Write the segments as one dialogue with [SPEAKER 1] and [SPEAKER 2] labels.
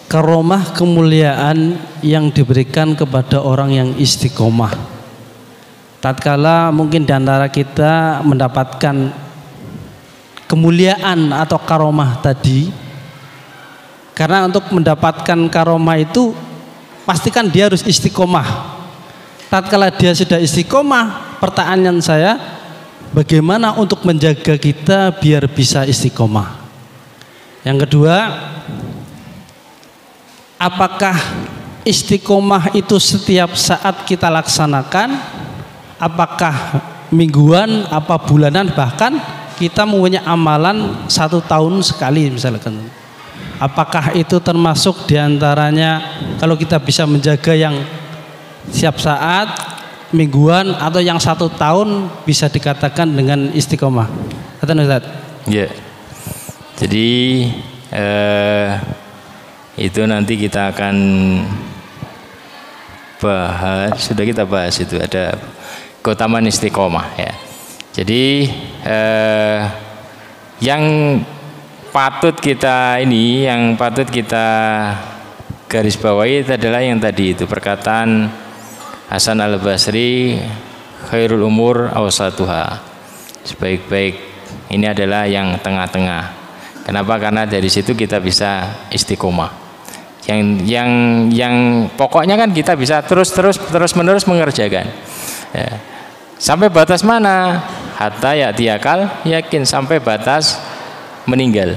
[SPEAKER 1] karomah kemuliaan yang diberikan kepada orang yang istiqomah. Tatkala mungkin di antara kita mendapatkan kemuliaan atau karomah tadi, karena untuk mendapatkan karomah itu pastikan dia harus istiqomah. Tatkala dia sudah istiqomah, pertanyaan saya, bagaimana untuk menjaga kita biar bisa istiqomah? Yang kedua, apakah istiqomah itu setiap saat kita laksanakan? Apakah mingguan, apa bulanan, bahkan kita mempunyai amalan 1 tahun sekali misalkan? Apakah itu termasuk diantaranya kalau kita bisa menjaga yang setiap saat, mingguan, atau yang 1 tahun bisa dikatakan dengan istiqomah? Kata Ustaz.
[SPEAKER 2] Ya. Jadi itu nanti kita akan bahas, sudah kita bahas itu, ada keutamaan istiqomah ya. Jadi yang patut kita garis bawahi itu adalah yang tadi itu, perkataan Hasan Al-Basri, khairul umur awsatuha, sebaik-baik ini adalah yang tengah-tengah. Kenapa? Karena dari situ kita bisa istiqomah. Yang pokoknya kan kita bisa terus menerus mengerjakan. Ya. Sampai batas mana? Hatta ya'tiyakal yakin, sampai batas meninggal.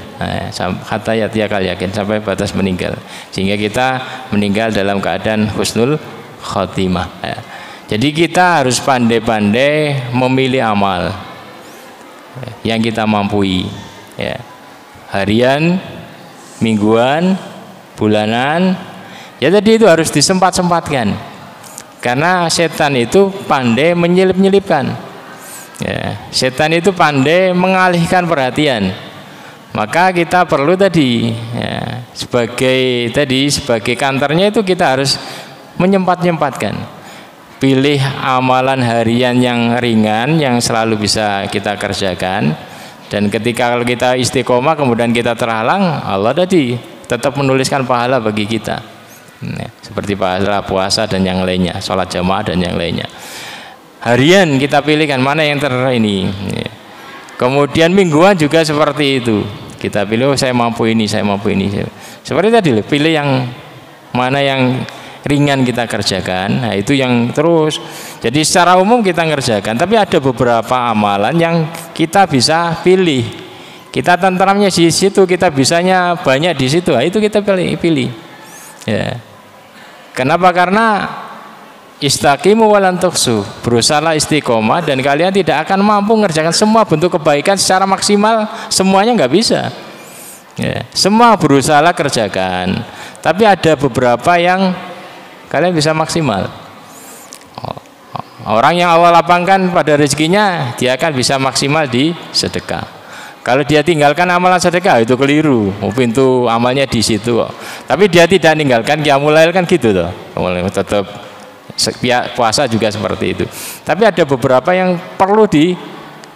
[SPEAKER 2] Hatta ya'tiyakal yakin, sampai batas meninggal. Sehingga kita meninggal dalam keadaan husnul khotimah. Ya. Jadi kita harus pandai-pandai memilih amal yang kita mampu. Ya. Harian, mingguan, bulanan, ya tadi itu harus disempat-sempatkan, karena setan itu pandai menyelip-nyelipkan ya, setan itu pandai mengalihkan perhatian. Maka kita perlu tadi ya, sebagai kantornya itu kita harus menyempat-nyempatkan, pilih amalan harian yang ringan yang selalu bisa kita kerjakan. Dan ketika kalau kita istiqomah kemudian kita terhalang, Allah tadi tetap menuliskan pahala bagi kita ya, seperti pahala puasa dan yang lainnya, sholat jamaah dan yang lainnya. Harian kita pilihkan mana yang ini ya. Kemudian mingguan juga seperti itu, kita pilih, oh, saya mampu ini. Seperti tadi, pilih yang mana yang ringan kita kerjakan. Nah itu yang terus. Jadi secara umum kita ngerjakan, tapi ada beberapa amalan yang kita bisa pilih. Kita tenteramnya di situ, kita bisanya banyak di situ. Nah, itu kita pilih. Ya. Kenapa? Karena istaqimu walan tuhsu, berusaha istiqomah dan kalian tidak akan mampu mengerjakan semua bentuk kebaikan secara maksimal, semuanya nggak bisa. Ya. Semua berusaha kerjakan, tapi ada beberapa yang kalian bisa maksimal. Orang yang Allah lapangkan pada rezekinya, dia akan bisa maksimal di sedekah. Kalau dia tinggalkan amalan sedekah, itu keliru. Pintu amalnya di situ. Tapi dia tidak meninggalkan qiyamul lail kan gitu toh. Tetap puasa juga seperti itu. Tapi ada beberapa yang perlu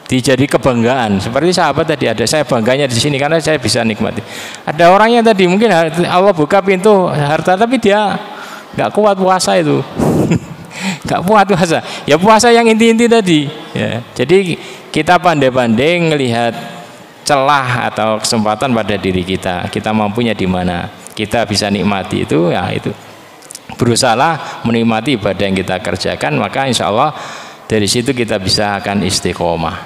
[SPEAKER 2] dijadi kebanggaan. Seperti sahabat tadi, ada saya bangganya di sini karena saya bisa nikmati. Ada orang yang tadi mungkin Allah buka pintu harta, tapi dia nggak kuat puasa itu. Nggak kuat puasa. Ya puasa yang inti-inti tadi. Ya. Jadi kita pandai-pandai melihat celah atau kesempatan pada diri kita. Kita mampunya di mana. Kita bisa nikmati itu, ya itu. Berusaha menikmati ibadah yang kita kerjakan, maka insya Allah dari situ kita bisa akan istiqomah.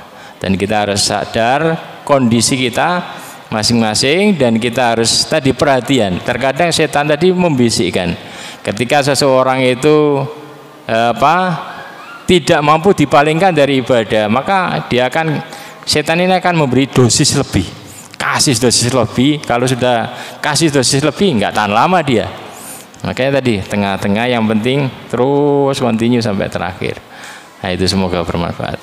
[SPEAKER 2] Dan kita harus sadar kondisi kita masing-masing dan kita harus tadi perhatian. Terkadang setan tadi membisikkan. Ketika seseorang itu tidak mampu dipalingkan dari ibadah, maka setan ini akan memberi dosis lebih, kasih dosis lebih. Kalau sudah kasih dosis lebih, nggak tahan lama dia. Makanya tadi tengah-tengah yang penting terus continue sampai terakhir. Nah itu semoga bermanfaat.